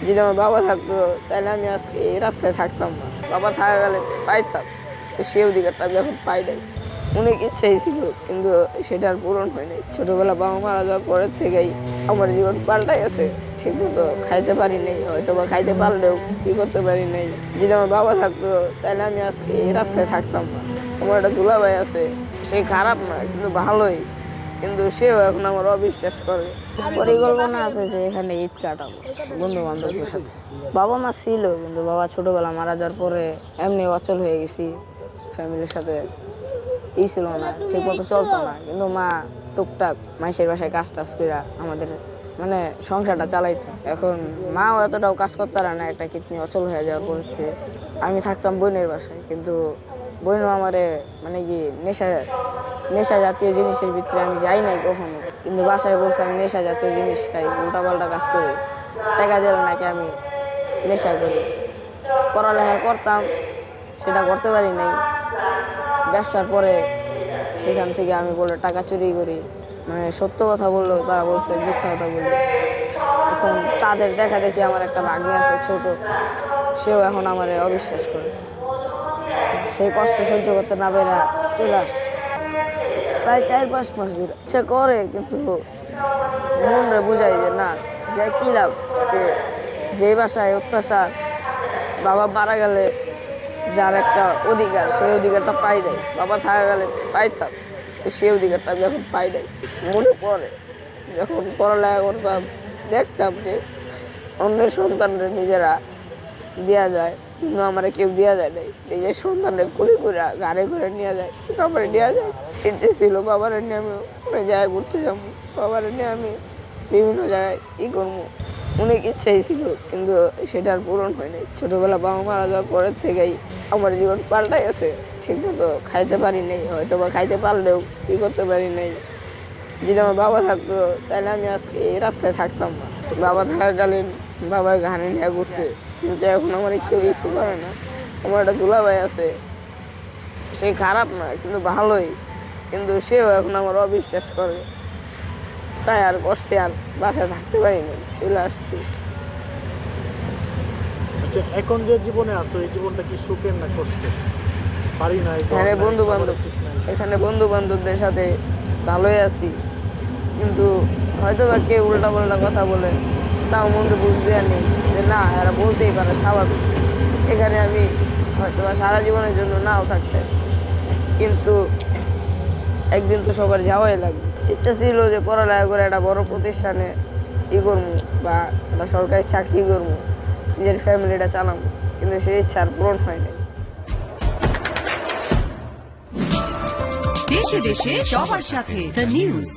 যদি আমার বাবা থাকতো তাহলে আমি আজকে এই রাস্তায় থাকতাম না। বাবা থাকা গেলে পাইতাম, তো সে অধিকারটা আমি এখন পাই নাই। অনেক ইচ্ছাই ছিল, কিন্তু সেটা আর পূরণ হয়নি। ছোটবেলা বাবা মারা যাওয়ার পরের থেকেই আমার জীবন পাল্টাই গেছে। ঠিক মতো খাইতে পারি নাই, হয়তো বা খাইতে পারলেও কি করতে পারি নাই। যদি আমার বাবা থাকতো তাহলে আমি আজকে এই রাস্তায় থাকতাম না। আমার একটা দুলাভাই আছে, সে খারাপ না কিন্তু ভালোই, কিন্তু সেও এখন আমার অবিশ্বাস করে। পরিকল্পনা আছে যে এখানে ঈদ কাটাবো বন্ধু বান্ধবদের সাথে। বাবা মা ছিল, কিন্তু বাবা ছোটবেলা মারা যাওয়ার পরে এমনি অচল হয়ে গেছি। ফ্যামিলির সাথে ছিল না, ঠিক মতো চলতো না, কিন্তু মা টুকটাক মাইশের বাসায় কাজ টাজ করে আমাদের মানে সংসারটা চালাইতো। এখন মাও এতটাও কাজ করতে পারে না, একটা কিডনি অচল হয়ে যাওয়ার পর থেকে। আমি থাকতাম বোনের বাসায়, কিন্তু বোনও আমারে মানে কি নেশা জাতীয় জিনিসের ভিতরে আমি যাই নাই কখনো, কিন্তু বাসায় বলছে আমি নেশা জাতীয় জিনিস খাই, উল্টাপাল্টা কাজ করি, টাকা দিলে নাকি আমি নেশা করি। পড়ালেখা করতাম, সেটা করতে পারি নাই। ব্যবসার পরে সেখান থেকে আমি বলে টাকা চুরি করি, মানে সত্য কথা বললেও তারা বলছে মিথ্যা কথা বলি। এখন তাদের দেখা দেখি আমার একটা ভাগ্নি আছে ছোট, সেও এখন আমার অবিশ্বাস করে। সেই কষ্ট সহ্য করতে না পেরে চলে আসছে। প্রায় 4-5 মাস ধরে ইচ্ছা করে, কিন্তু মনরে বুঝাই যে না, যে কি লাভ, যে বাসায় অত্যাচার, বাবা মারা গেলে যার একটা অধিকার, সেই অধিকারটা পাই নাই। বাবা থাকা গেলে পাইতাম, তো সেই অধিকারটা আমি এখন পাই নাই। মনে পড়ে যখন পড়ালেখা করতাম, দেখতাম যে অন্যের সন্তানরা নিজেরা দেওয়া যায়, কিন্তু আমার কেউ দেওয়া যায় নাই। নিজের সন্তানের করে করে গাড়ি করে নিয়ে যায়, কিন্তু আমার নেওয়া যায়। ইচ্ছে ছিল বাবার নিয়ে আমি অনেক জায়গায় ঘুরতে যাবো, বাবার নিয়ে আমি বিভিন্ন জায়গায় করবো। অনেক ইচ্ছাই ছিল, কিন্তু সেটা আর পূরণ হয়নি। ছোটবেলা বাবা মারা যাওয়ার পরের থেকেই আমার জীবন পাল্টাই গেছে। ঠিক মতো খাইতে পারি নাই, হয়তো বা খাইতে পারলেও কি করতে পারি নাই। যদি আমার বাবা থাকতো তাহলে আমি আজকে এই রাস্তায় থাকতাম না। বাবা থাকাকালীন বাবার ঘাড়ে নিয়ে ঘুরতে, কিন্তু এখন আমার কেউ কিছু করে না। আমার একটা দুলাভাই আছে, সে খারাপ না কিন্তু ভালোই, কিন্তু সেও এখন আমার অবিশ্বাস করে। তাই আর কষ্টে আর বাসায় থাকতে পারি না, চলে আসছি। আচ্ছা, এখন যে জীবনে আছো, এই জীবনটা কি সুখের না কষ্টের? পারি না, এখানে বন্ধু বান্ধব, এখানে বন্ধু বান্ধবদের সাথে ভালোই আছি, কিন্তু হয়তো বা কেউ উল্টা পাল্টা কথা বলে, তাও মনে বুঝতে নেই যে না, এরা বলতেই পারে, স্বাভাবিক। এখানে আমি হয়তো বা সারা জীবনের জন্য নাও থাকতে, কিন্তু একদিন তো সবার যাওয়াই লাগবে। ইচ্ছা ছিল যে পড়ালেখা করে একটা বড় প্রতিষ্ঠানে করবো, বা একটা সরকারি চাকরি করবো, নিজের ফ্যামিলিটা চালাবো, কিন্তু সেই ইচ্ছা আর পূরণ হয় নাই। দেশে দেশে সবার সাথে দ্য নিউজ।